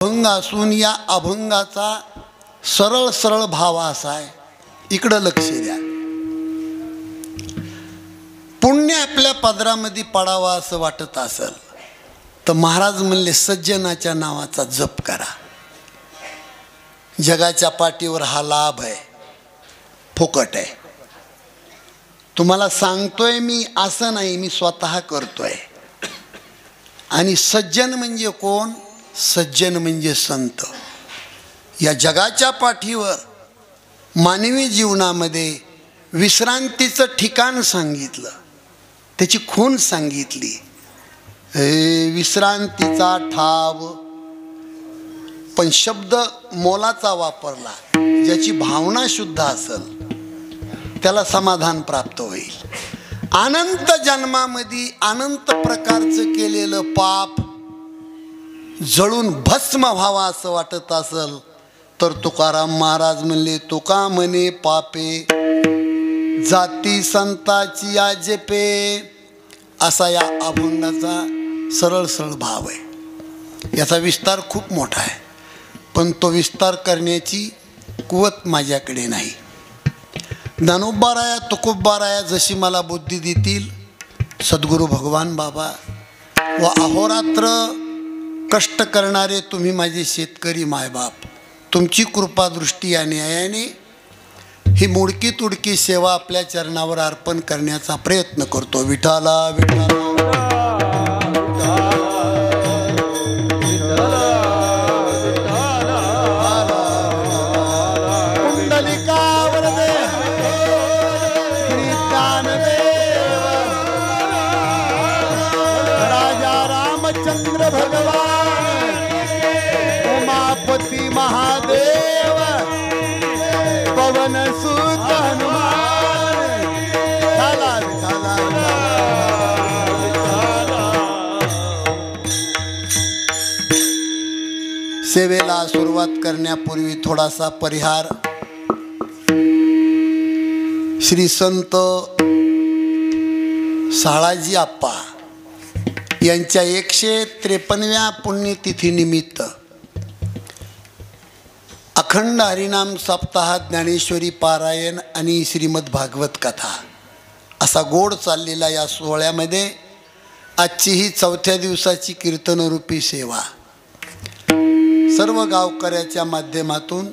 अभंग असून या अभंगाचा सरळ सरळ भाव असा आहे, इकडं लक्ष द्या. पुण्य आपल्या पदरामध्ये पडावा असं वाटत असेल तर महाराज म्हणले सज्जनाच्या नावाचा जप करा. जगाच्या पाठीवर हा लाभ आहे, फुकट आहे. तुम्हाला सांगतोय मी असं नाही, मी स्वतः करतोय. आणि सज्जन म्हणजे कोण? सज्जन म्हणजे संत. या जगाच्या पाठीवर मानवी जीवनामध्ये विश्रांतीचं ठिकाण सांगितलं, त्याची खूण सांगितली. विश्रांतीचा ठाव, पण शब्द मोलाचा वापरला. ज्याची भावना शुद्ध असेल त्याला समाधान प्राप्त होईल. अनंत जन्मामध्ये अनंत प्रकारचं केलेलं पाप जळून भस्म व्हावा असं वाटत असेल तर तुकाराम महाराज म्हणले, तुका म्हणे पापे जाती संताची आजेपे. असा या अभंगाचा सरळ सरळ भाव आहे. याचा विस्तार खूप मोठा आहे, पण तो विस्तार करण्याची कुवत माझ्याकडे नाही. ज्ञानोबाराया तुकोबाराया जशी मला बुद्धी देतील, सद्गुरू भगवान बाबा व अहोरात्र कष्ट करणारे तुम्ही माझे शेतकरी मायबाप, तुमची कृपा दृष्टी या न्यायाने ही मोडकी तुडकी सेवा आपल्या चरणावर अर्पण करण्याचा प्रयत्न करतो. विठाला विठाला चंद्र भगवान उमापती महादेव पवन सुत हनुमान. झाला झाला सेवेला सुरुवात करण्यापूर्वी थोडासा परिहार. श्री संत साळाजी आप्पा यांच्या 153व्या पुण्यतिथीनिमित्त अखंड हरिनाम सप्ताह, ज्ञानेश्वरी पारायण आणि श्रीमद भागवत कथा असा गोड चाललेला या सोहळ्यामध्ये आजची ही 4थ्या दिवसाची कीर्तनरूपी सेवा सर्व गावकऱ्याच्या माध्यमातून.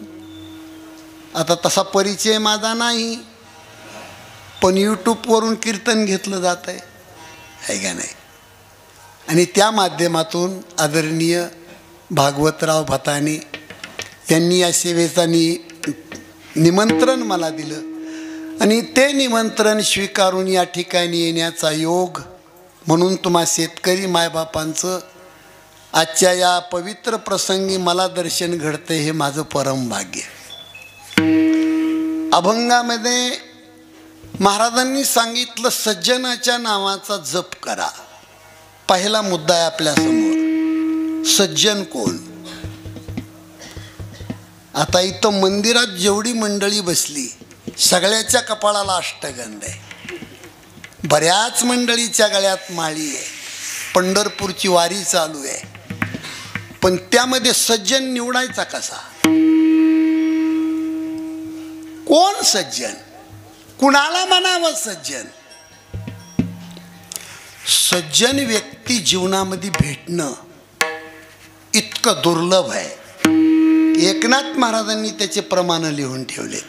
आता तसा परिचय माझा नाही, पण यूट्यूबवरून कीर्तन घेतलं जात आहे का नाही. आणि त्या माध्यमातून आदरणीय भागवतराव भताने यांनी या सेवेचा निमंत्रण मला दिलं आणि ते निमंत्रण स्वीकारून या ठिकाणी येण्याचा योग म्हणून तुम्हा शेतकरी मायबापांचं आजच्या या पवित्र प्रसंगी मला दर्शन घडते, हे माझं परम भाग्य. अभंगामध्ये महाराजांनी सांगितलं सज्जनाच्या नावाचा जप करा. पहिला मुद्दा आहे आपल्या समोर, सज्जन कोण. आता इथं मंदिरात जेवढी मंडळी बसली सगळ्याच्या कपाळाला अष्टगंध आहे, बऱ्याच मंडळीच्या गळ्यात माळी आहे, पंढरपूरची वारी चालू आहे. पण त्यामध्ये सज्जन निवडायचा कसा? कोण सज्जन? कुणाला म्हणावं सज्जन? सज्जन व्यक्ती जीवनामध्ये भेटणं इतकं दुर्लभ आहे. एकनाथ महाराजांनी त्याचे प्रमाण लिहून ठेवले.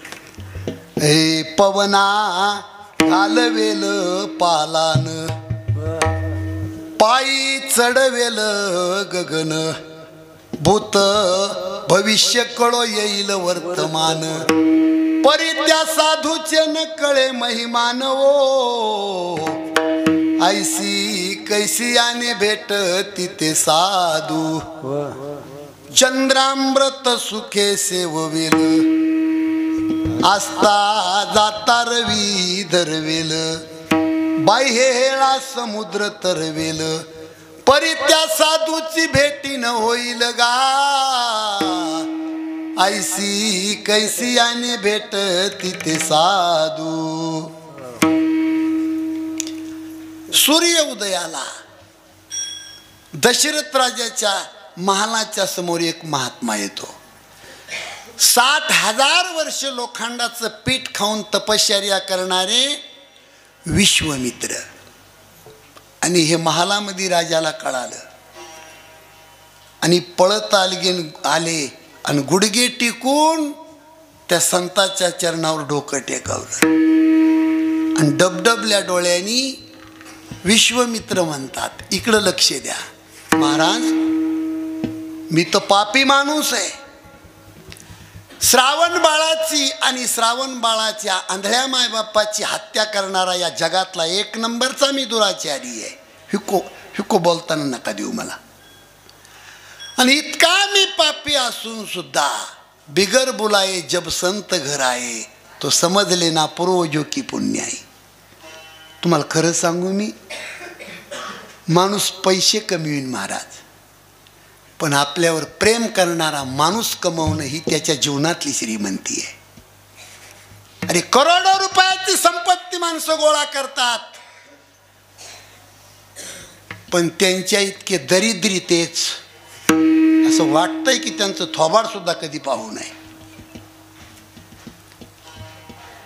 हे पवना घालवेल पालान, पायी चढवेल गगन, भूत भविष्य कळो येईल वर्तमान, परी त्या साधूचे न कळे महिमान. ओ ऐसी कैसी आने भेट तिथे साधू, चंद्रामृत सुखे सेववेल, आस्था जाता रवी धरवेल, बाह्य हेळा समुद्र तरवेल, परी त्या साधूची भेटी न होईल गा. ऐसी कैसी आने भेट तिथे साधू. सूर्य उदयाला दशरथ राजाच्या महालाच्या समोर एक महात्मा येतो. 60,000 वर्ष लोखंडाचं पीठ खाऊन तपश्चर्या करणारे विश्वामित्र. आणि हे महालामध्ये राजाला कळालं आणि पळत आले आणि गुडघे टिकून त्या संताच्या चरणावर डोकं टेकवलं आणि डबडबल्या डोळ्यांनी विश्वामित्र म्हणतात, इकडं लक्ष द्या महाराज, मी तर पापी माणूस आहे. श्रावण बाळाची आणि श्रावण बाळाच्या आंधळ्या मायबापाची हत्या करणारा या जगातला 1 नंबरचा मी दुराचारी आहे. हिको बोलताना नका देऊ मला. आणि इतका मी पापी असून सुद्धा बिगर बुलाए जब संत घर आए तो समज लेना पूर्वजों की पुण्य आहे. तुम्हाला खरं सांगू, मी माणूस पैसे कमवीन महाराज, पण आपल्यावर प्रेम करणारा माणूस कमवणं ही त्याच्या जीवनातली श्रीमंती आहे. अरे करोडो रुपयाची संपत्ती माणसं गोळा करतात, पण त्यांच्या इतके दरिद्री तेच. असं वाटतंय की त्यांचं थोबाड सुद्धा कधी पाहू नये.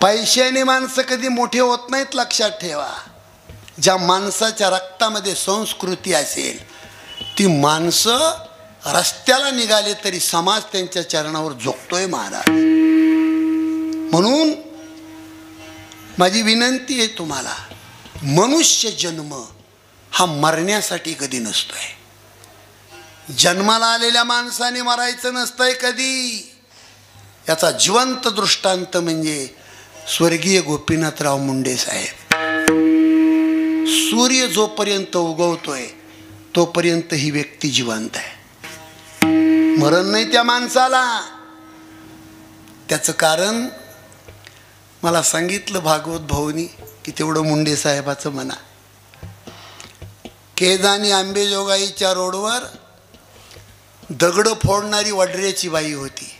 पैशाने माणसं कधी मोठे होत नाहीत, लक्षात ठेवा. ज्या माणसाच्या रक्तामध्ये संस्कृती असेल ती माणसं रस्त्याला निघाले तरी समाज त्यांच्या चरणावर झोकतोय महाराज. म्हणून माझी विनंती आहे तुम्हाला, मनुष्य जन्म हा मरण्यासाठी कधी नसतोय. जन्माला आलेल्या माणसाने मरायचं नसतंय कधी. याचा जिवंत दृष्टांत म्हणजे स्वर्गीय गोपीनाथराव मुंडे साहेब. सूर्य जोपर्यंत उगवतोय तोपर्यंत ही व्यक्ती जिवंत आहे. मरण नाही त्या माणसाला. त्याचं कारण मला सांगितलं भागवत भाऊनी की तेवढं मुंडे साहेबाचं म्हणा. केज आणि आंबेजोगाईच्या रोडवर दगड फोडणारी वडऱ्याची बाई होती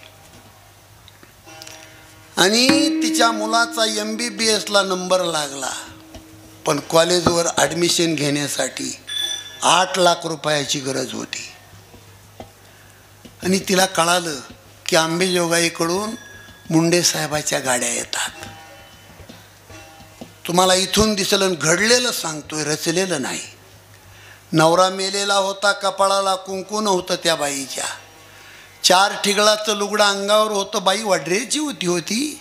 आणि तिच्या मुलाचा MBBSला नंबर लागला, पण कॉलेजवर ॲडमिशन घेण्यासाठी 8 लाख रुपयाची गरज होती. आणि तिला कळालं की आंबेजोगाईकडून मुंडे साहेबाच्या गाड्या येतात. तुम्हाला इथून दिसलं, घडलेलं सांगतोय, रचलेलं नाही. नवरा मेलेला होता, कपाळाला कुंकू नव्हतं त्या बाईच्या, 4 ठिगळाचं लुगडं अंगावर होतं. बाई वडरेची होती.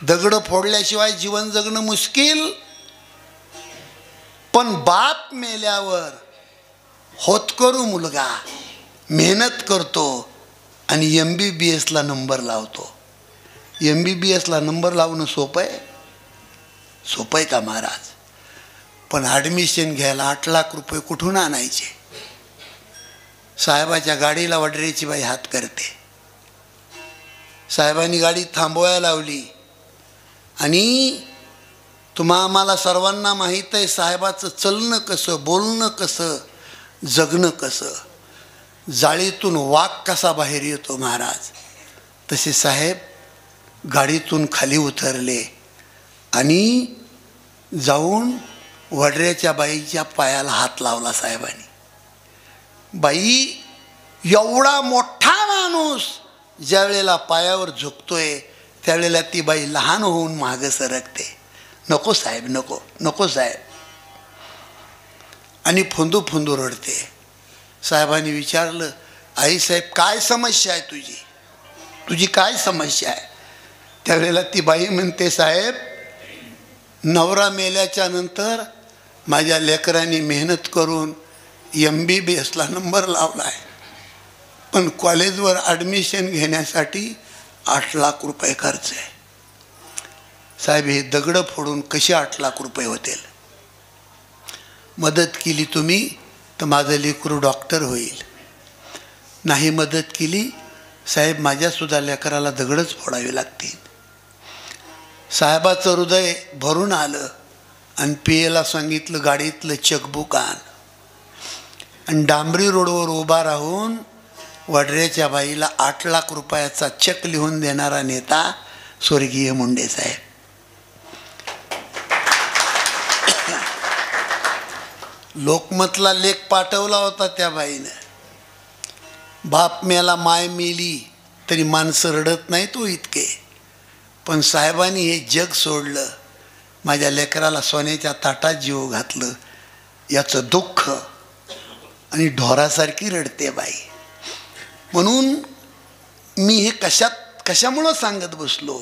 दगड फोडल्याशिवाय जीवन जगणं मुश्किल. पण बाप मेल्यावर होतकरू मुलगा मेहनत करतो आणि MBBSला नंबर लावतो. MBBSला नंबर लावणं सोपं आहे? सोपं आहे का महाराज? पण ॲडमिशन घ्यायला 8 लाख रुपये कुठून आणायचे? साहेबाच्या गाडीला वडरेची बाई हात करते. साहेबांनी गाडी थांबवायला लावली आणि आम्हाला सर्वांना माहीत आहे साहेबाचं चलणं कसं, बोलणं कसं, जगणं कसं. जाळीतून वाघ कसा बाहेर येतो महाराज, तसे साहेब गाडीतून खाली उतरले आणि जाऊन वडऱ्याच्या बाईच्या पायाला हात लावला साहेबांनी. बाई, एवढा मोठा माणूस ज्या वेळेला पायावर झुकतोय त्यावेळेला ती बाई लहान होऊन मागं सरकते. नको साहेब, नको नको साहेब, आणि फुंदू फुंदू रडते. साहेबांनी विचारलं, आई साहेब काय समस्या आहे तुझी, तुझी काय समस्या आहे? त्यावेळेला ती बाई म्हणते, साहेब नवरा मेल्याच्या नंतर माझ्या लेकरांनी मेहनत करून MBBSला नंबर लावला आहे, पण कॉलेजवर ॲडमिशन घेण्यासाठी 8 लाख रुपये खर्च आहे. साहेब हे दगडं फोडून कसे 8 लाख रुपये होतील? मदत केली तुम्ही तर माझं लेकरू डॉक्टर होईल. नाही मदत केली साहेब, माझ्यासुद्धा लेकराला दगडच फोडावे लागतील. साहेबाचं हृदय भरून आलं आणि PAला सांगितलं गाडीतलं चेकबुक आण. आणि डांबरी रोडवर उभा राहून वडऱ्याच्या बाईला 8 लाख रुपयाचा चेक लिहून देणारा नेता स्वर्गीय मुंडे साहेब. लोकमतला लेख पाठवला होता त्या बाईनं. बाप मेला माय मेली तरी माणसं रडत नाही तो इतके, पण साहेबांनी हे जग सोडलं, माझ्या लेकराला सोन्याच्या ताटात जीव घातलं, याचं दुःख, आणि ढोरासारखी रडते बाई. म्हणून मी हे कशामुळं सांगत बसलो,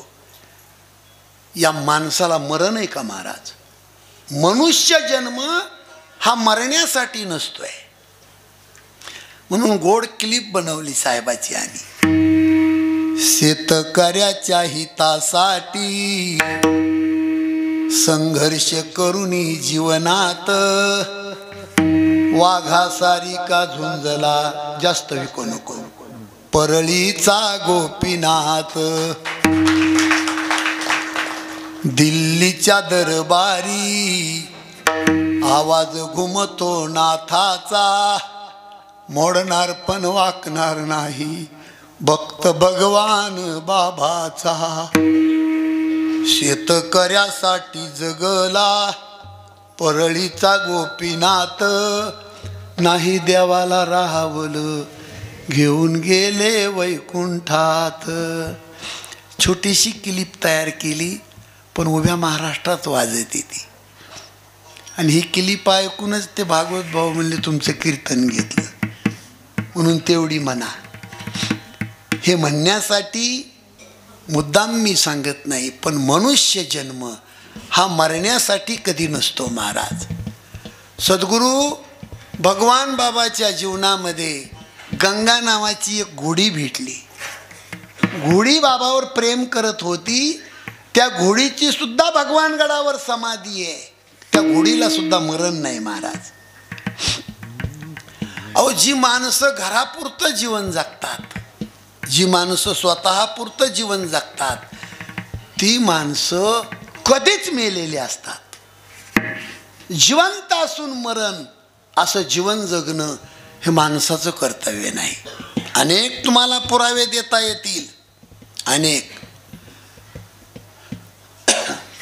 या माणसाला मरण आहे का महाराज? मनुष्य जन्म हा मरण्यासाठी नसतोय. म्हणून गोड क्लिप बनवली साहेबाची आम्ही. शेतकऱ्याच्या हितासाठी संघर्ष करुनी जीवनात, वाघासारिका झुंजला, जास्त विकू नको, परळीचा गोपीनाथ. दिल्लीच्या दरबारी आवाज घुमतो नाथाचा, मोडणार पण वाकणार नाही भक्त भगवान बाबाचा. शेतकऱ्यासाठी जगला परळीचा गोपीनाथ, नाही देवाला राहावलं घेऊन गेले वैकुंठात. छोटीशी क्लिप तयार केली, पण उभ्या महाराष्ट्रात वाजते ती. आणि ही क्लिप ऐकूनच ते भागवत भाऊ म्हणले तुमचं कीर्तन घेतलं, म्हणून तेवढी म्हणा. हे म्हणण्यासाठी मुद्दाम मी सांगत नाही, पण मनुष्य जन्म हा मरण्यासाठी कधी नसतो महाराज. सद्गुरू भगवान बाबाच्या जीवनामध्ये गंगा नावाची एक घोडी भेटली. घोडी बाबावर प्रेम करत होती. त्या घोडीची सुद्धा भगवान गडावर समाधी आहे. त्या घोडीला सुद्धा मरण नाही महाराज. अहो, जी माणसं घरापुरतं जीवन जगतात, जी माणसं स्वतःपुरतं जीवन जगतात, ती माणसं कधीच मेलेली असतात. जिवंत असून मरण असं जीवन जगणं हे माणसाचं कर्तव्य नाही. अनेक तुम्हाला पुरावे देता येतील, अनेक.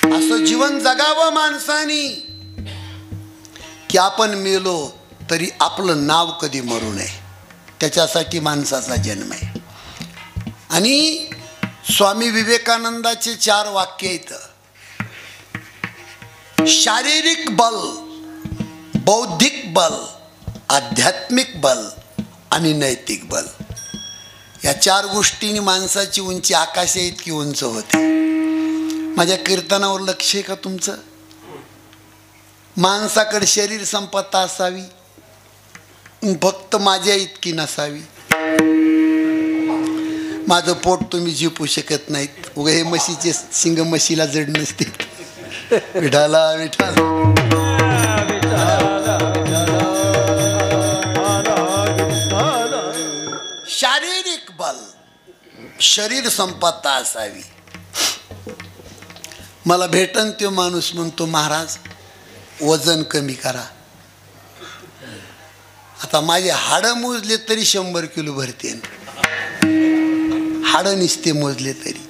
असं जीवन जगावं माणसानी की आपण मेलो तरी आपलं नाव कधी मरू नये, त्याच्यासाठी माणसाचा जन्म आहे. आणि स्वामी विवेकानंदाचे 4 वाक्य आहेत. शारीरिक बल, बौद्धिक बल, आध्यात्मिक बल आणि नैतिक बल. या 4 गोष्टींनी माणसाची उंची आकाशा इतकी उंच होते. माझ्या कीर्तनावर लक्ष आहे का तुमचं? माणसाकडे शरीर संपत्ता असावी, फक्त माझ्या इतकी नसावी. माझं पोट तुम्ही झिपू शकत नाहीत. उगा हे म्हशीचे शिंग म्हशीला जड नसते. विठाला विठाला. शारीरिक बल, शरीर संपत्ता असावी. मला भेटन तो माणूस म्हणतो महाराज वजन कमी करा. आता माझे हाडं मोजले तरी 100 किलो भरते. हाडं निसते मोजले तरी.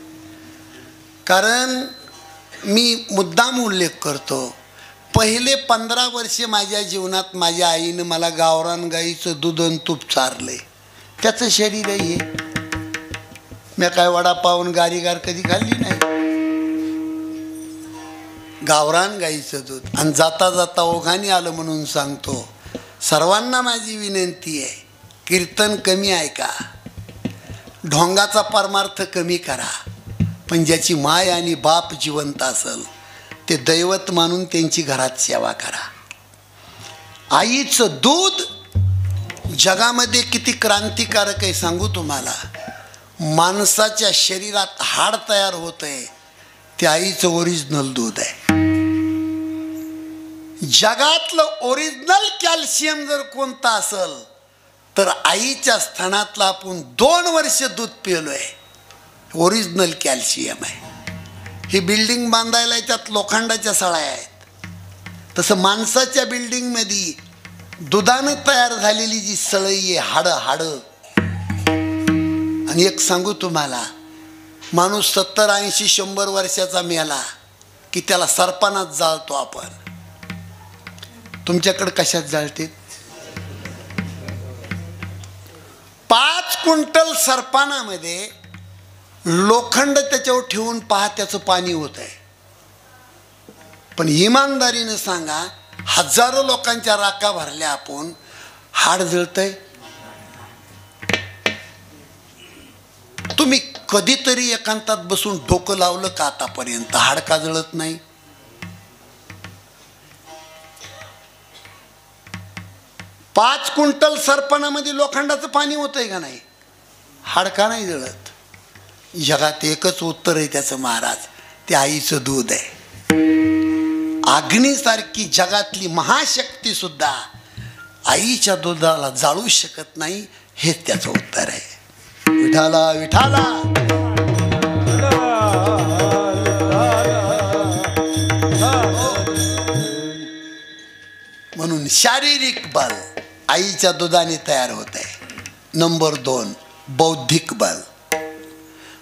कारण मी मुद्दाम उल्लेख करतो, पहिले 15 वर्षे माझ्या जीवनात माझ्या आईनं मला गावरान गाईचं दूध आणि तूप चारलंय. त्याचं शरीर आहे. मी काय वडापावून गारीगार कधी खाल्ली नाही. गावरान गाईचं दूध. आणि जाता जाता ओघाने आलं म्हणून सांगतो, सर्वांना माझी विनंती आहे, कीर्तन कमी ऐका, ढोंगाचा परमार्थ कमी करा, पण ज्याची माय आणि बाप जिवंत असेल ते दैवत मानून त्यांची घरात सेवा करा. आईचं दूध जगामध्ये किती क्रांतिकारक आहे सांगू तुम्हाला. माणसाच्या शरीरात हाड तयार होतंय ते आईचं ओरिजिनल दूध आहे. जगातलं ओरिजिनल कॅल्शियम जर कोणतं असेल तर आईच्या स्थानातलं आपण 2 वर्ष दूध पिलोय. ओरिजिनल कॅल्शियम आहे. ही बिल्डिंग बांधायला त्यात लोखंडाच्या सळ्या आहेत. तसं माणसाच्या बिल्डिंगमध्ये दुधानं तयार झालेली जी सळई आहे, हाडं. आणि एक सांगू तुम्हाला, माणूस 70, 80, 100 वर्षाचा मेला की त्याला सरपणात जाळतो आपण. तुमच्याकडे कशात जाळते? 5 क्विंटल सरपानामध्ये लोखंड त्याच्यावर ठेवून पहा, त्याचं पाणी होत आहे. पण इमानदारीने सांगा, हजारो लोकांच्या राखा भरल्या आपण, हाड जळतंय? तुम्ही कधीतरी एकांतात बसून डोकं लावलं का आतापर्यंत? हाड का जळत नाही? 5 क्विंटल सरपणामध्ये लोखंडाचं पाणी होतंय का नाही? हाड का नाही जळत? जगात एकच उत्तर आहे त्याचं महाराज, ते आईचं दूध आहे. अग्नीसारखी जगातली महाशक्ती सुद्धा आईच्या दुधाला जाळू शकत नाही, हेच त्याचं उत्तर आहे. विठाला विठाला. म्हणून शारीरिक बल आईच्या दुधाने तयार होत आहे. नंबर 2, बौद्धिक बल.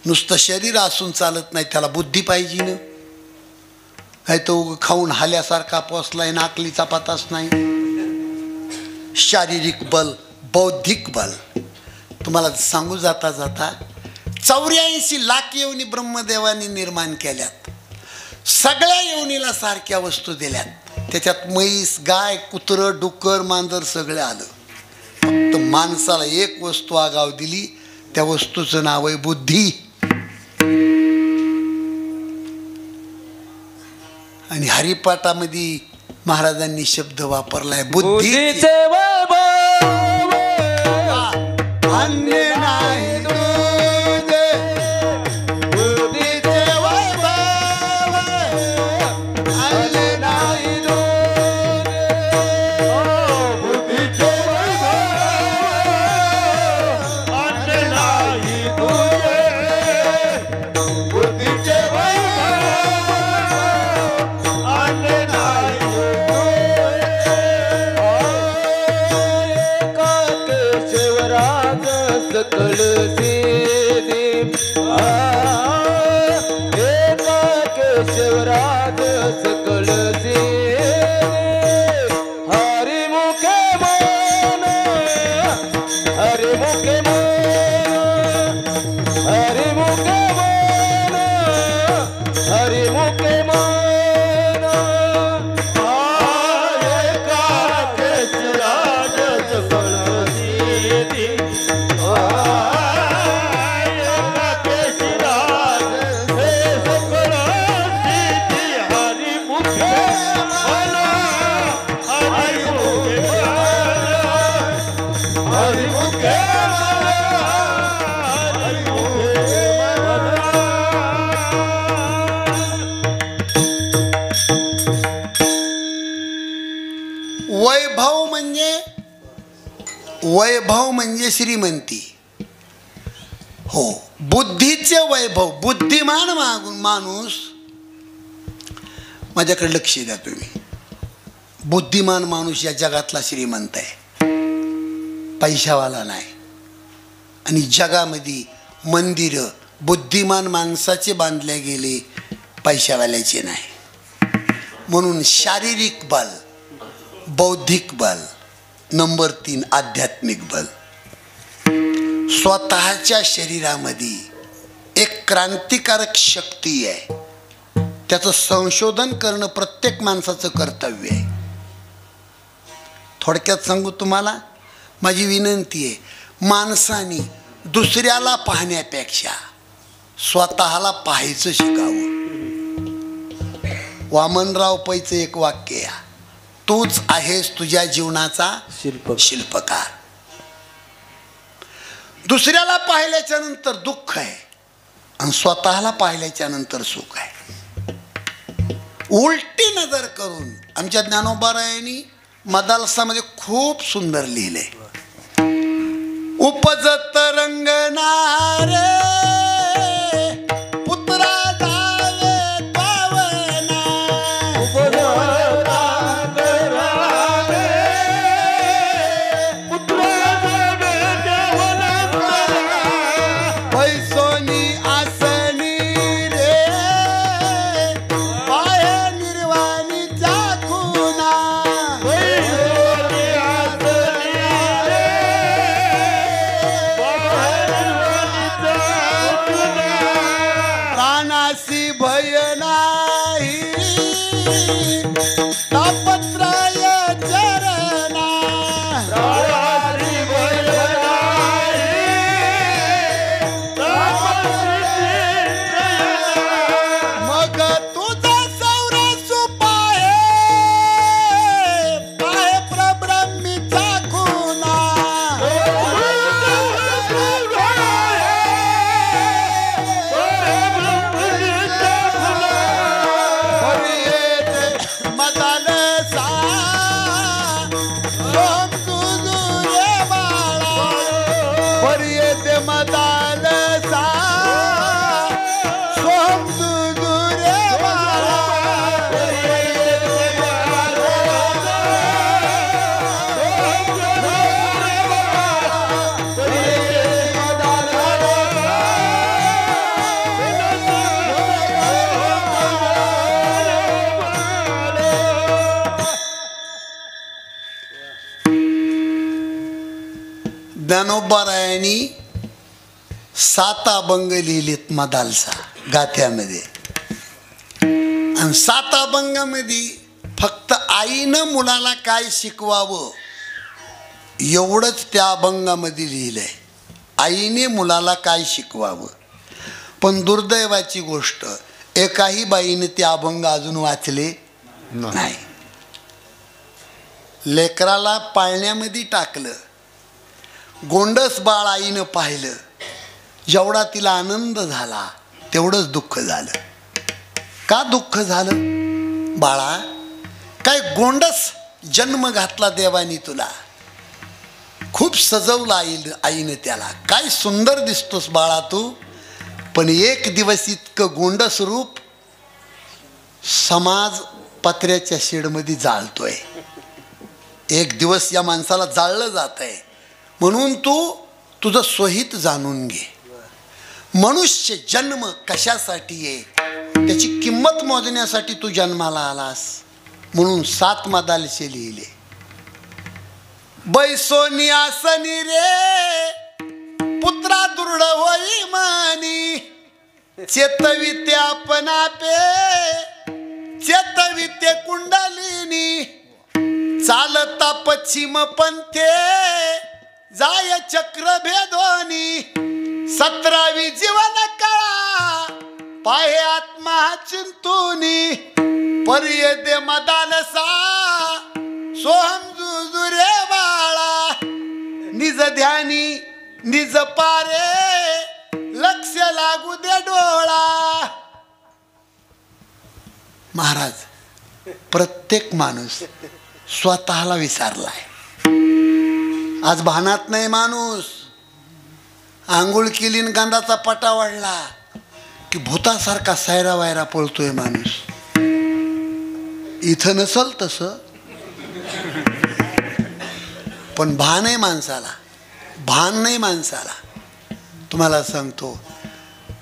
नुसतं शरीर असून चालत नाही, त्याला बुद्धी पाहिजे ना. काय तो खाऊन हाल्यासारखा पोचलाय, नाकलीचा पताच नाही. शारीरिक बल, बौद्धिक बल. तुम्हाला सांगू जाता जाता 84 लाख योनी ब्रह्मदेवाने निर्माण केल्यात. सगळ्या योनीला सारख्या वस्तू दिल्यात. त्याच्यात म्हैस, गाय, कुत्रं, डुक्कर, मांजर सगळं आलं. फक्त माणसाला एक वस्तू आगाव दिली, त्या वस्तूचं नाव आहे बुद्धी. आणि हरिपाठामध्ये महाराजांनी शब्द वापरलाय बुद्धीचे वैभव, अन्य नाही तुझे. बुद्धीचे वैभव, अन्य नाही तुझे. बुद्धीचे वैभव, अन्य नाही तुझे. बुद्धीचे सकल सिद्धी एका केशवराज सकल सिद्धी. हरिमुखे मन, हरिमुखे मन, हरिमुखे मन, हरिमुखे मन. एका केशवराज सकल सिद्धी. वैभव म्हणजे श्रीमंती. हो, बुद्धीचे वैभव. बुद्धिमान माणूस, माझ्याकडे लक्ष द्या तुम्ही. बुद्धिमान माणूस या जगातला श्रीमंत आहे, पैशावाला नाही. आणि जगामध्ये मंदिर बुद्धिमान माणसाचे बांधले गेले, पैशावाल्याचे नाही. म्हणून शारीरिक बल, बौद्धिक बल. नंबर 3, आध्यात्मिक बल. स्वतःच्या शरीरामध्ये एक क्रांतिकारक शक्ती आहे, त्याचं संशोधन करणं प्रत्येक माणसाचं कर्तव्य आहे. थोडक्यात सांगू तुम्हाला, माझी विनंती आहे, माणसाने दुसऱ्याला पाहण्यापेक्षा स्वतःला पाहायचं शिकावं. वामनराव पैचं एक वाक्य आहे, तूच आहेस तुझ्या जीवनाचा शिल्पकार. दुसऱ्याला पाहिल्याच्या नंतर दुःख आहे आणि स्वतःला पाहिल्याच्या नंतर सुख आहे. उलटी नजर करून आमच्या ज्ञानोबारायांनी मदालसामध्ये खूप सुंदर लिहिले. उपजत रंगणारे पुत्रा जावे पावना. पैसोनी आसनी रे पाय निर्वाणीचा खुना. पैसोनी आसनी रे पाय ज्ञानोबारायांनी 7 अभंग लिहिलेत मदालसा गाथ्यामध्ये. आणि 7 अभंगामध्ये फक्त आईनं मुलाला काय शिकवावं एवढंच त्या अभंगामध्ये लिहिलंय. आईने मुलाला काय शिकवावं. पण दुर्दैवाची गोष्ट, एकाही बाईने ते अभंग अजून वाचले नाही. लेकराला पाळण्यामध्ये टाकलं, गोंडस बाळ आईनं पाहिलं, जेवढा तिला आनंद झाला तेवढंच दुःख झालं. का दुःख झालं? बाळा, काय गोंडस जन्म घातला देवानी तुला, खूप सजवलं आईनं त्याला, काय सुंदर दिसतोस बाळा तू. पण एक दिवस इतकं गोंडस रूप समाज पत्र्याच्या शेडमध्ये जाळतोय. एक दिवस या माणसाला जाळलं जात आहे. म्हणून तू तुझं स्वहित जाणून घे. मनुष्य जन्म कशासाठी आहे त्याची किंमत मोजण्यासाठी तू जन्माला आलास. म्हणून 7 मदालसे लिहिले. बैसोनी आसनी रे पुत्रा दृढ होई मानी, चेतविते आपणा पे चेतविते कुंडलिनी, चालता पश्चिम पंथे जाय चक्र भेदोनी, 17वी जीवन कळा पाहे आत्मा चिंतुनी, पर्य दे मदालसा सोहम जुजुरे बाळा, निज ध्यानी निज पारे लक्ष लागू दे डोळा. महाराज, प्रत्येक माणूस स्वतःला विसरलाय. आज भानात नाही माणूस. आंघोळ केली न गंधाचा पटा वाढला की भूतासारखा सायरा वायरा पळतोय माणूस. इथं नसल तसं, पण भान आहे माणसाला, भान नाही माणसाला. तुम्हाला सांगतो,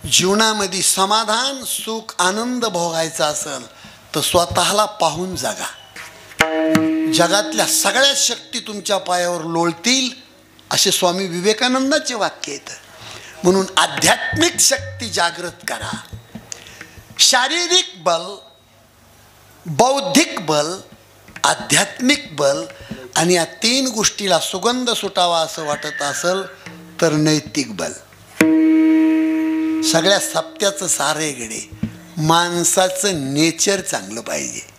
जीवनामध्ये समाधान सुख आनंद भोगायचा असेल तर स्वतःला पाहून जगा. जगातल्या सगळ्या शक्ती तुमच्या पायावर लोळतील असे स्वामी विवेकानंदाचे वाक्य आहेत. म्हणून आध्यात्मिक शक्ती जागृत करा. शारीरिक बल, बौद्धिक बल, आध्यात्मिक बल आणि या 3 गोष्टीला सुगंध सुटावा असं वाटत असेल तर नैतिक बल. सगळ्या सत्याचं सारे गडे, माणसाचं नेचर चांगलं पाहिजे.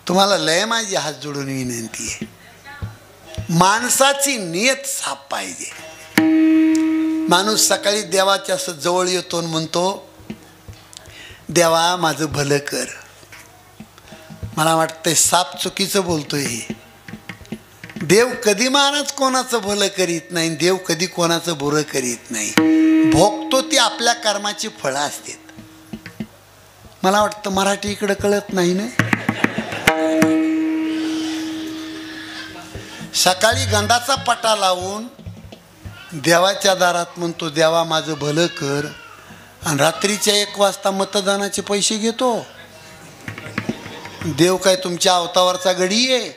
तुम्हाला लय माझी हात जोडून विनंती आहे, माणसाची नियत साफ पाहिजे. माणूस सकाळी देवाच्या असं जवळ येतो आणि म्हणतो, देवा माझं भलं कर. मला वाटतंय साप चुकीचं बोलतोय. हे देव कधी महाराज कोणाचं भलं करीत नाही, देव कधी कोणाचं बुरं करीत नाही. भोगतो ती आपल्या कर्माची फळं असतात. मला वाटतं मराठी इकडं कळत नाही ना. सकाळी गंधाचा पटा लावून देवाच्या दारात म्हणतो, देवा माझं भलं कर, आणि रात्रीच्या 1 वाजता मतदानाचे पैसे घेतो. देव काय तुमच्या अवतावरचा गडी आहे?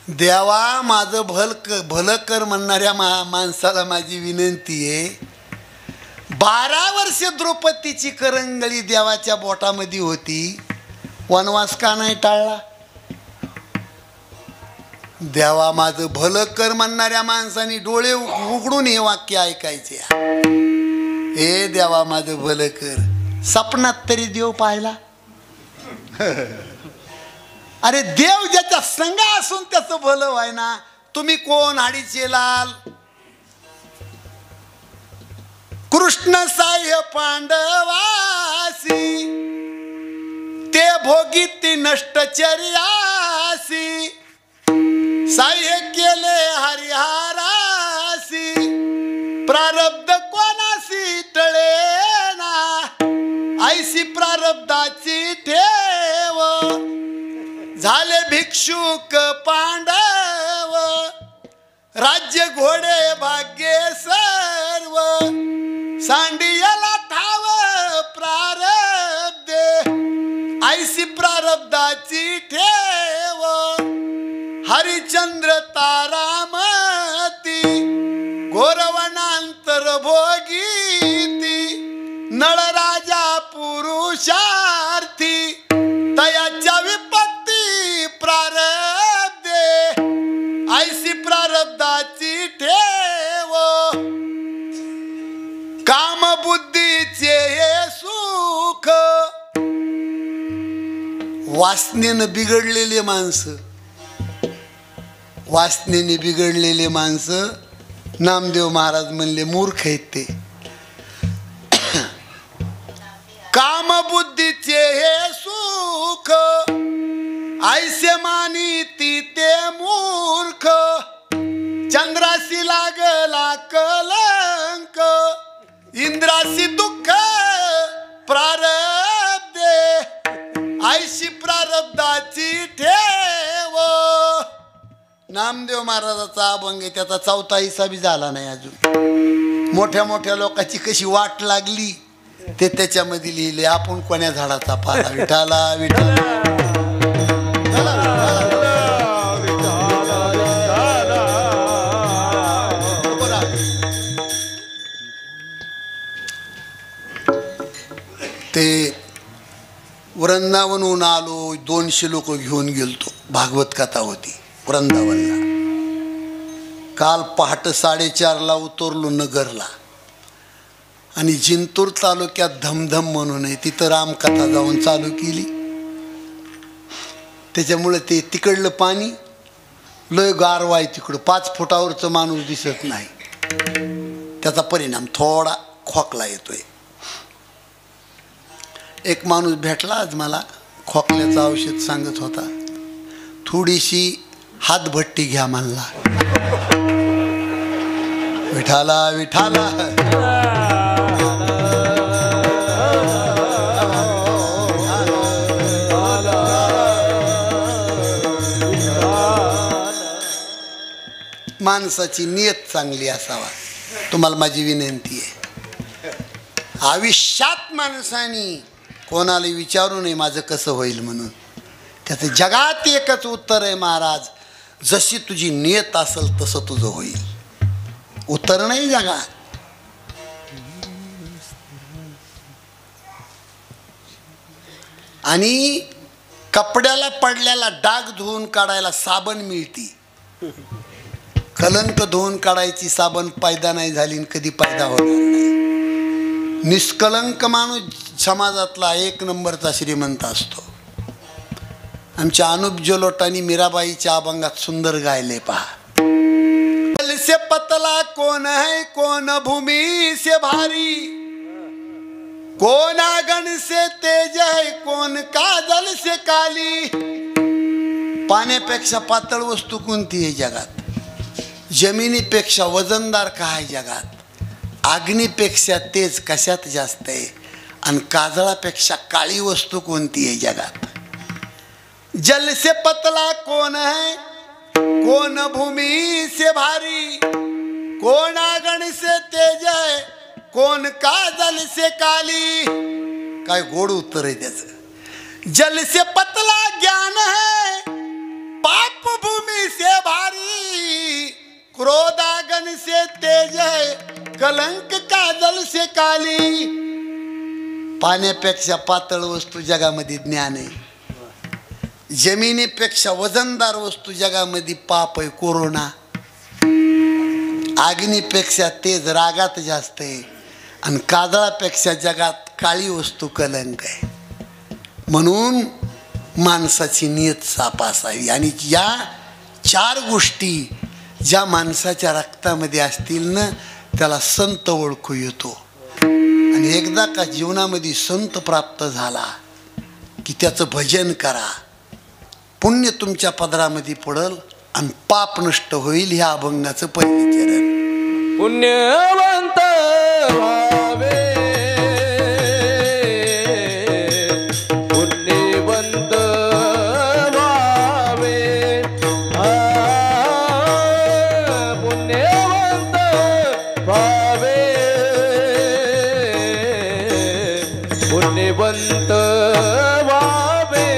देवा माझं भलं कर म्हणणाऱ्या माणसाला माझी विनंती आहे, 12 वर्ष द्रौपदीची करंगळी देवाच्या बोटामध्ये होती, वनवास का नाही टाळला? देवा माझं भलं कर म्हणणाऱ्या माणसाने डोळे उघडून हे वाक्य ऐकायचे. हे देवा माझं भलं कर. सपनात तरी देव पाहिला? अरे देव ज्याच्या संग असून त्याचं भलं व्हाय ना. तुम्ही कोण? हाडीचे लाल कृष्ण साह्य पांडवासी, ते भोगीती नष्टचर्यासी, साह्य केले हरिहरासी, प्रारब्ध कोणासी टळेना, ऐसी प्रारब्धाची ठेव, झाले भिक्षुक पांडव, राज्य घोडे भाग्य सर्व, सांडियाला ठाव प्रारब्धे, ऐसी प्रारब्धा प्रारब्धाची ठेव हरिचंद्र तारामती गोरवनांतर भोगीती नळराजा पुरुषार्थी तयाच्या विपत्ती प्रारब्धे ऐसी प्रारब्धाची ठेव काम बुद्धीचे हे सुख वासनेनं बिघडलेले माणसं वासनेने बिघडलेले माणसं नामदेव महाराज म्हणले मूर्ख आहेत ते काम बुद्धीचे हे सुख ऐसे मानिती ते मूर्ख चंद्राशी लागला कलंक इंद्राशी दुःख प्रारब्धे ऐशी प्रारब्धाची ठेव नामदेव महाराजाचा अभंग आहे त्याचा 4था हिस्सा बी झाला नाही अजून मोठ्या मोठ्या लोकांची कशी वाट लागली ते त्याच्यामध्ये लिहिले आपण कोण्या झाडाचा पाला विठाला विठाला ते वृंदावनहून आलो 200 लोक घेऊन गेलतो भागवत कथा होती वृंदावनला काल पहाटे 4:30ला उतरलो नगरला आणि जिंतूर तालुक्यात धमधम म्हणून आहे तिथं रामकथा जाऊन चालू केली त्याच्यामुळे ते तिकडलं पाणी लय गारवा आहे तिकडं 5 फुटावरचं माणूस दिसत नाही त्याचा परिणाम थोडा खोकला येतोय एक माणूस भेटला आज मला खोकल्याचं औषध सांगत होता थोडीशी हातभट्टी घ्या म्हणला विठाला विठाला माणसाची नियत चांगली असावा तुम्हाला माझी विनंती आहे आयुष्यात माणसाने कोणाला विचारू नये माझं कसं होईल म्हणून त्याचं जगात एकच उत्तर आहे महाराज जशी तुझी नियत असेल तसं तुझं होईल उत्तर नाही जगात आणि कपड्याला पडलेला डाग धुवून काढायला साबण मिळती कलंक धुवून काढायची साबण पैदा नाही झाली आणि कधी पैदा होणार नाही निष्कलंक माणूस समाजातला 1 नंबरचा श्रीमंत असतो आमच्या अनुप जलोट आणि मीराबाईच्या अभंगात सुंदर गायले पहा जल से पतला कौन है कौन भूमि से भारी कौन आगन से तेज है कौन काजल से काली पाण्यापेक्षा पातळ वस्तू कोणती आहे जगात जमिनीपेक्षा वजनदार काय जगात अग्नीपेक्षा तेज कशात जास्त आहे आणि काजळापेक्षा काळी वस्तू कोणती आहे जगात जल से पतला कौन है कौन भूमि से भारी कौन आगन से तेज है कौन काजल से काली काय गोड उत्तर आहे त्याचं जल से पतला ज्ञान है पाप भूमि से भारी क्रोध आगन से तेज है कलंक काजल से काली पाण्यापेक्षा पातळ वस्तू जगामध्ये ज्ञान आहे जमिनीपेक्षा वजनदार वस्तू जगामध्ये पाप आहे कोरोना अग्नीपेक्षा तेज रागात जास्त आहे आणि काजळापेक्षा जगात काळी वस्तू कलंक आहे म्हणून माणसाची नियत साफ असावी आणि या 4 गोष्टी ज्या माणसाच्या रक्तामध्ये असतील ना त्याला संत ओळखू येतो आणि एकदा का जीवनामध्ये संत प्राप्त झाला की त्याचं भजन करा पुण्य तुमच्या पदरामध्ये पडल आणि पाप नष्ट होईल ह्या अभंगाचं पहिलं चरण पुण्यवंत व्हावे पुण्यवंत व्हावे पुण्यवंत व्हावे पुण्यवंत व्हावे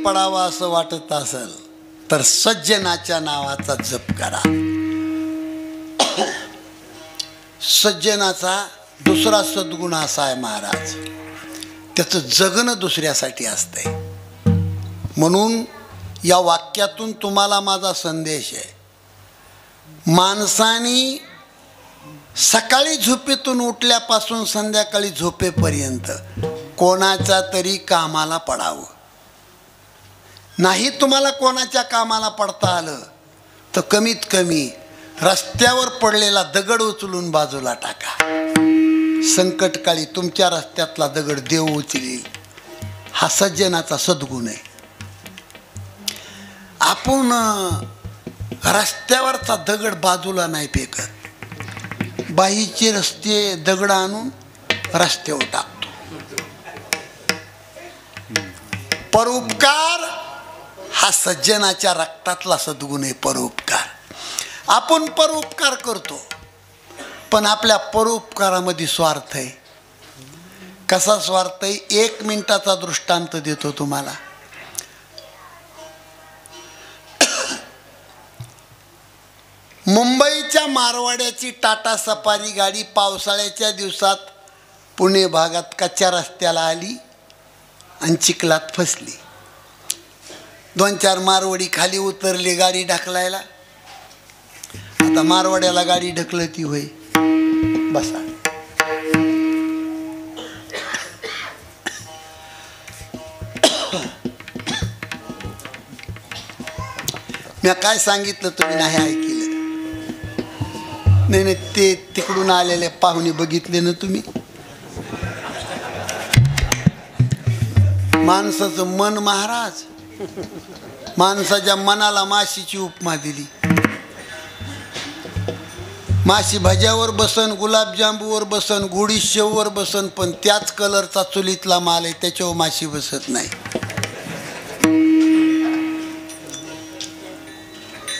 पडावा असं वाटत असेल तर सज्जनाच्या नावाचा जप करा. सज्जनाचा दुसरा सद्गुण असा आहे महाराज, त्याचं जगणं दुसऱ्यासाठी असतंय. म्हणून या वाक्यातून तुम्हाला माझा संदेश आहे, माणसाने सकाळी झोपेतून उठल्यापासून संध्याकाळी झोपेपर्यंत कोणाच्या तरी कामाला पडावं. नाही तुम्हाला कोणाच्या कामाला पडता आलं तर कमीत कमी रस्त्यावर पडलेला दगड उचलून बाजूला टाका. संकटकाळी तुमच्या रस्त्यातला दगड देव उचलेल. हा सज्जनाचा सद्गुण आहे. आपण रस्त्यावरचा दगड बाजूला नाही फेकत, बाईचे रस्ते दगड आणून रस्त्यावर टाकतो. परोपकार हा सज्जनाच्या रक्तातला सद्गुण आहे. परोपकार, आपण परोपकार करतो पण आपल्या परोपकारामध्ये स्वार्थ आहे. कसा स्वार्थ आहे? 1 मिनिटाचा दृष्टांत देतो तुम्हाला. मुंबईच्या मारवाड्याची टाटा सफारी गाडी पावसाळ्याच्या दिवसात पुणे भागात कच्च्या रस्त्याला आली आणि चिखलात फसली. 2-4 मारवाडी खाली उतरले गाडी ढकलायला. आता मारवाड्याला गाडी ढकलती होय, बसा. मी काय सांगितलं तुम्ही नाही ऐकलं. नाही ते तिकडून आलेले पाहुणे बघितले ना तुम्ही. माणसाचं मन महाराज, माणसाच्या मनाला माशीची उपमा दिली. माशी भज्यावर बसन, गुलाबजांबूवर बसन, गुढी शेववर बसन, पण त्याच कलरचा चुलीतला माल आहे त्याच्यावर माशी बसत नाही.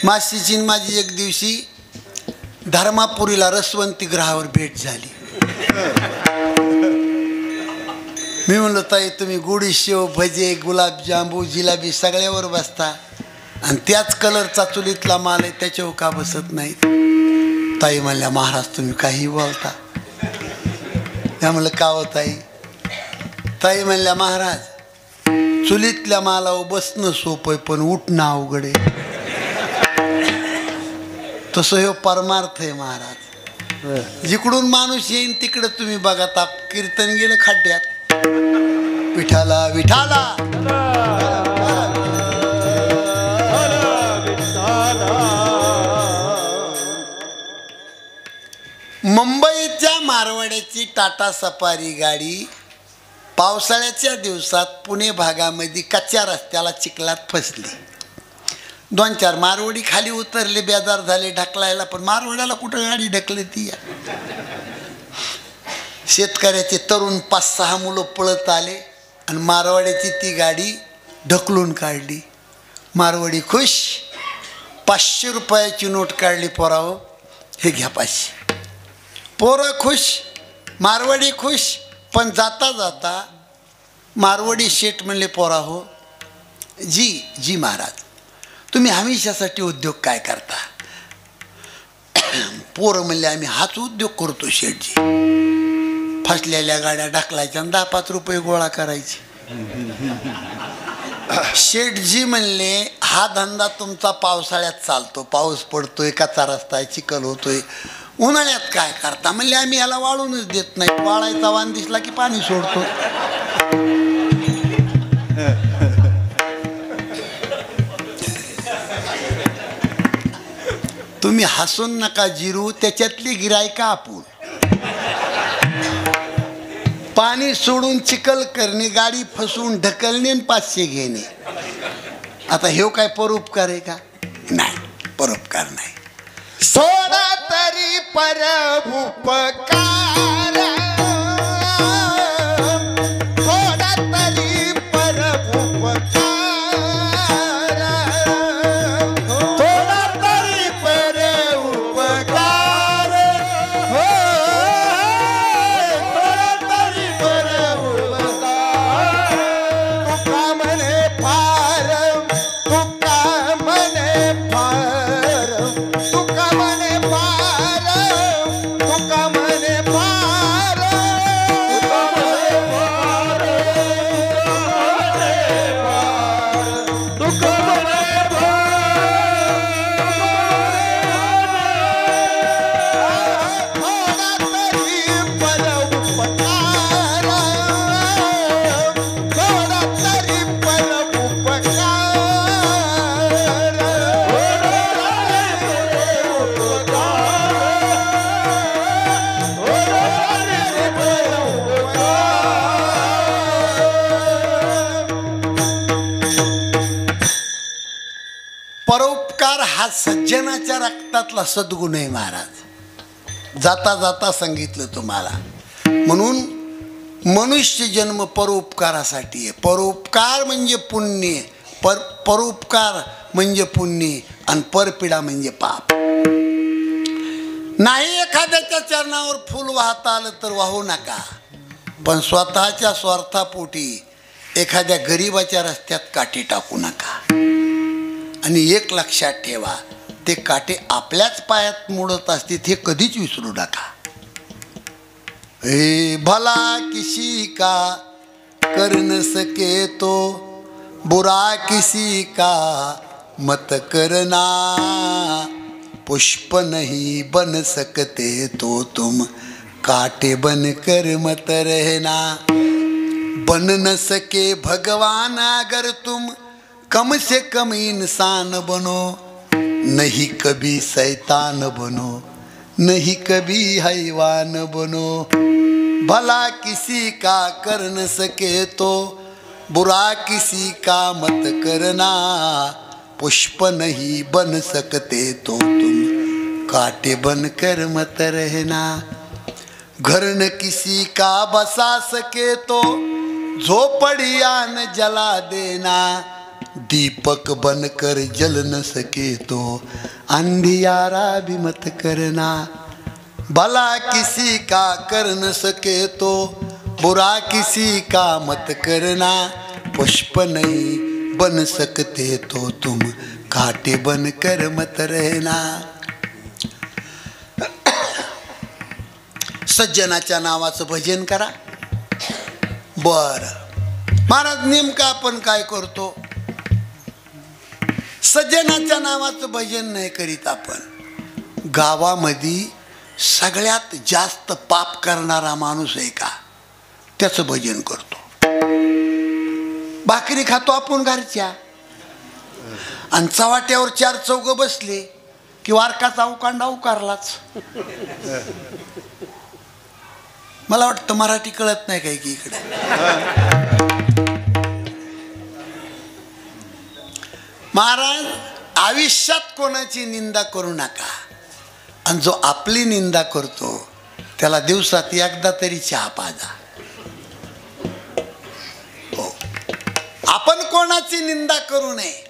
माशीची माझी एक दिवशी धर्मापुरीला रसवंती ग्रहावर भेट झाली. मी म्हणलो ताई तुम्ही गुढी शेव, भजे, गुलाबजांबू, जिलाबी सगळ्यावर बसता आणि त्याच कलरचा चुलीतला माल आहे त्याच्यावर का बसत नाही? ताई म्हणल्या महाराज तुम्ही काही बोलता. त्या म्हणलं का हो ताई? ताई म्हणल्या महाराज चुलीतल्या मालावर बसणं सोपं आहे पण उठणं अवघड आहे. तसं हे परमार्थ आहे महाराज. जिकडून माणूस येईन तिकडे तुम्ही बघा. ताप कीर्तन गेलं खड्ड्यात, विठाला विठाला. मुंबईच्या मारवाड्याची टाटा सफारी गाडी पावसाळ्याच्या दिवसात पुणे भागामध्ये कच्च्या रस्त्याला चिखलात फसली. 2-4 मारवाडी खाली उतरले, बेजार झाले ढकलायला, पण मारवाड्याला कुठं गाडी ढकलली ती. शेतकऱ्याचे तरुण 5-6 मुलं पळत आले आणि मारवाड्याची ती गाडी ढकलून काढली. मारवाडी खुश, 500 रुपयाची नोट काढली. पोराहो हे घ्या 500. पोरं खुश, मारवाडी खुश. पण जाता जाता मारवाडी शेठ म्हणले पोराहो जी महाराज तुम्ही हमेशासाठी उद्योग काय करता? पोरं म्हणले आम्ही हाच उद्योग करतो शेठजी. फसलेल्या गाड्या ढकलायच्या आणि 10-5 रुपये गोळा करायचे. शेठजी म्हणले हा धंदा तुमचा पावसाळ्यात चालतो, पाऊस पडतोय, कच्चा रस्ता आहे, चिखल होतोय. उन्हाळ्यात काय करता? म्हणले आम्ही याला वाळूनच देत नाही, वाळायचा वाण दिसला की पाणी सोडतो. तुम्ही हसून नका जिरू, त्याच्यातली गिरायका आपण. पाणी सोडून चिखल करणे, गाडी फसवून ढकलणे, 500 घेणे. आता हे काय परोपकार आहे का? नाही, परोपकार नाही. सोडा तरी परोपकार, सोडा तरी परोपकार, सोडा तरी परोपकार, सोडा तरी परोपकार. तुका म्हणे पाय हा सज्जनाच्या रक्तातला सद्गुण आहे महाराज. जाता जाता सांगितलं तुम्हाला. म्हणून मनुष्य जन्म परोपकारासाठी आहे. परोपकार म्हणजे पुण्य, परोपकार म्हणजे पुण्य आणि परपीडा म्हणजे पाप. नाही एखाद्याच्या चरणावर फूल वाहता आलं तर वाहू नका, पण स्वतःच्या स्वार्थापोटी एखाद्या गरीबाच्या रस्त्यात काठी टाकू नका. आणि एक लक्षात ठेवा, ते काटे आपल्याच पायात मोडत असते हे कधीच विसरू नका. ए भला किसी का कर न सके तो बुरा किसी का मत करना, पुष्प नहीं बन सकते तो तुम काटे बन कर मत रहना. बन न सके भगवान अगर तुम कम से कम इंसान बनो, नहीं कभी शैतान बनो, नहीं कभी हैवान बनो. भला किसी का कर न सके तो बुरा किसी का मत करना, पुष्प नहीं बन सकते तो तुम काटे बन कर मत रहना. घर न किसी का बसा सके तो झोपड़ियां न जला देना, दीपक बनकर जल न सके तो अंधियारा भी मत करना. भला किसी का कर न सके तो बुरा किसी का मत करना, पुष्प नहीं बन सकते तो तुम काटे बन कर मत रहना. सज्जनाच्या नावाचं भजन करा. बर महाराज, नेमकं आपण काय करतो? सज्जनाच्या नावाचं भजन नाही करीत आपण. गावामध्ये सगळ्यात जास्त पाप करणारा माणूस आहे का, त्याचं भजन करतो. भाकरी खातो आपण घरच्या, आणि चवाट्यावर चार चौघ बसले की वारकाचा उकांडा उकारलाच. मला वाटतं मराठी कळत नाही काय की इकडे. महाराज, आयुष्यात कोणाची निंदा करू नका, आणि जो आपली निंदा करतो त्याला दिवसात एकदा तरी चहा पाजा. हो, आपण कोणाची निंदा करू नये,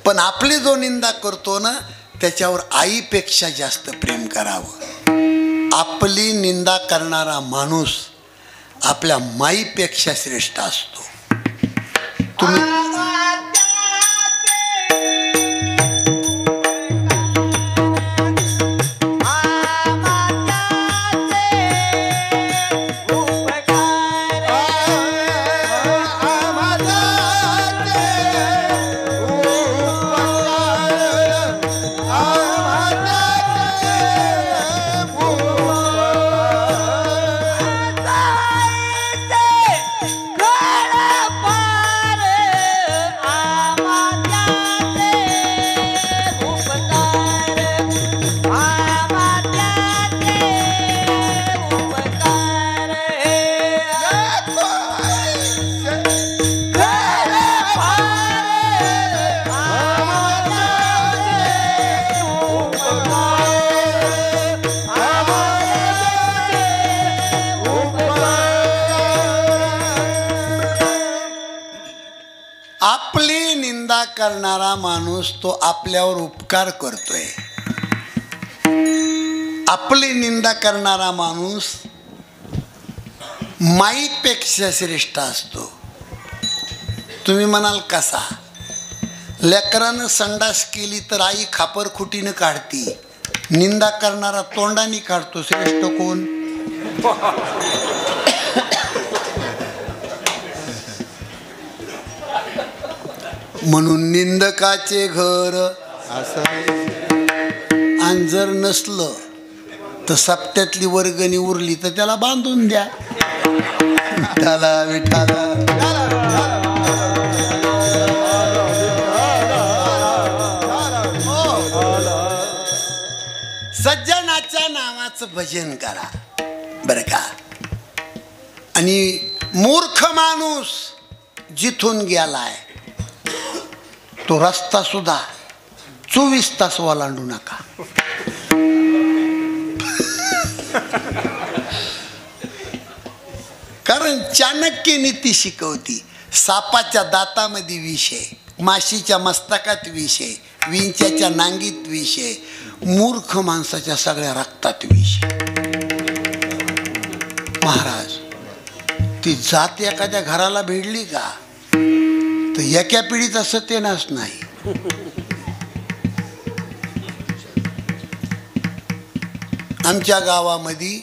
पण आपली जो निंदा करतो ना त्याच्यावर आईपेक्षा जास्त प्रेम करावं. आपली निंदा करणारा माणूस आपल्या माईपेक्षा श्रेष्ठ असतो. तुम्ही आपली निंदा करणारा माणूस तो आपल्यावर उपकार करतोय. आपली निंदा करणारा माणूस माईपेक्षा श्रेष्ठ असतो. तुम्ही म्हणाल कसा? लेकरानं संडास केली तर आई खापरखुटीनं काढती, निंदा करणारा तोंडाने काढतो. श्रेष्ठ कोण? म्हणून निंदकाचे घर असं. आणि जर नसलं तर सप्त्यातली वर्गणी उरली तर त्याला बांधून द्या. विठाला विठाला. सज्जनाच्या नावाचं भजन करा बरं का. आणि मूर्ख माणूस जिथून गेलाय तो रस्ता सुद्धा 24 तास ओलांडू नका. कारण चाणक्य नीती शिकवती, सापाच्या दातामध्ये विष आहे, माशीच्या मस्तकात विष आहे, विंच्याच्या नांगीत विष आहे, मूर्ख माणसाच्या सगळ्या रक्तात विष आहे. महाराज, ती जात एखाद्या घराला भिडली का तर एका पिढीचा सत्यनाश नाही. आमच्या गावामध्ये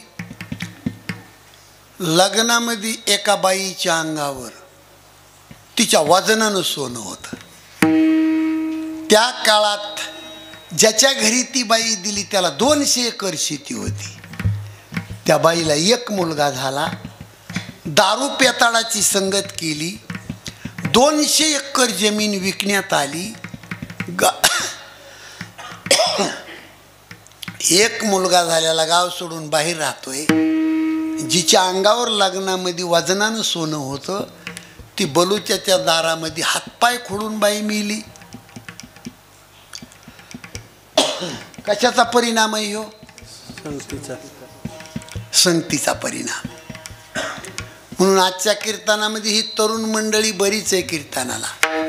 लग्नामध्ये एका बाईच्या अंगावर तिच्या वजनानं सोनं होतं. त्या काळात ज्याच्या घरी ती बाई दिली त्याला 200 एकर शेती होती. त्या बाईला एक मुलगा झाला, दारू पेताळाची संगत केली, 200 एकर जमीन विकण्यात आली. एक मुलगा झालेला गाव सोडून बाहेर राहतोय. जिच्या अंगावर लग्नामध्ये वजनानं सोनं होतं ती बलुच्याच्या दारामध्ये हातपाय खोडून बाई मिली. कशाचा परिणाम आहे हो? संगतीचा परिणाम. म्हणून आजच्या कीर्तनामध्ये ही तरुण मंडळी बरीच आहे कीर्तनाला.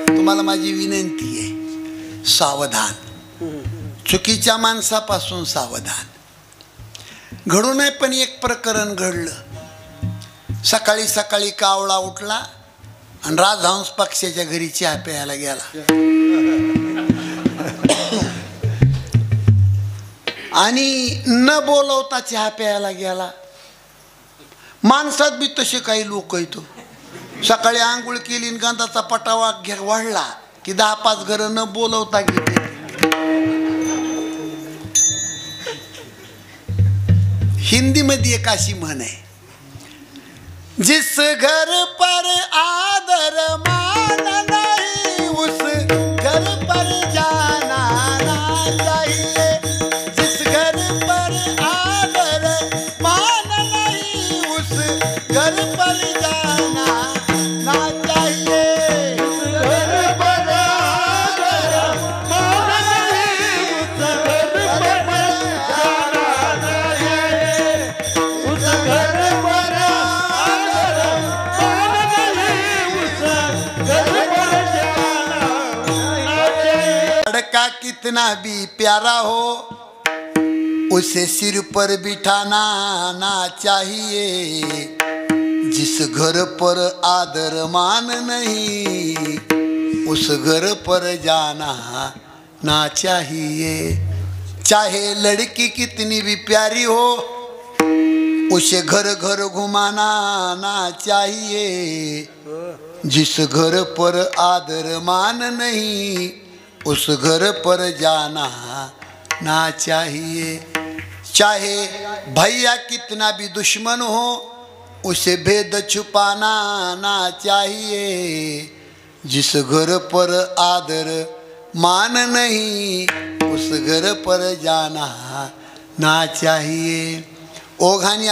तुम्हाला माझी विनंती आहे, सावधान, चुकीच्या माणसापासून सावधान. घडू नये. पण एक प्रकरण घडलं. सकाळी सकाळी कावळा उठला आणि राजहंस पक्षाच्या घरी चहा प्यायला गेला. आणि न बोलवता चहा प्यायला गेला. माणसात बी तसे काही लोक येतो. सकाळी आंघोळ केली, गंधाचा पटावा वाढला की 10-5 घरं न बोलवता गेले. हिंदी मध्ये एक अशी म्हण आहे, जिस घर पर आदर मान नहीं उस घर पर जाना ना चाहिए. जिस घर पर आदर मान नहीं उस घर पर जाना ना चाहिए. घर पर आदर मान नहीं उस घर पर जाना ना चाहिए. उस घर पर आदर मान नहीं उस घर पर जाना ना चाहिए. लड़का कितना भी प्यारा हो उसे सिर पर बिठाना ना चाहिए. जिस घर पर आदर मान नहीं उस घर पर जाना ना चाहिए. चाहे लड़की कितनी भी प्यारी हो उसे घर घर घुमाना ना चाहिए. जिस घर पर आदर मान नहीं उस घर पर जाना ना चाहिए. चाहे भैया कितना भी दुश्मन हो उसे भेद छुपाना ना चाहिए. जिस घर पर आदर मान नहीं उस घर पर जाना ना चाहिए. ओघानी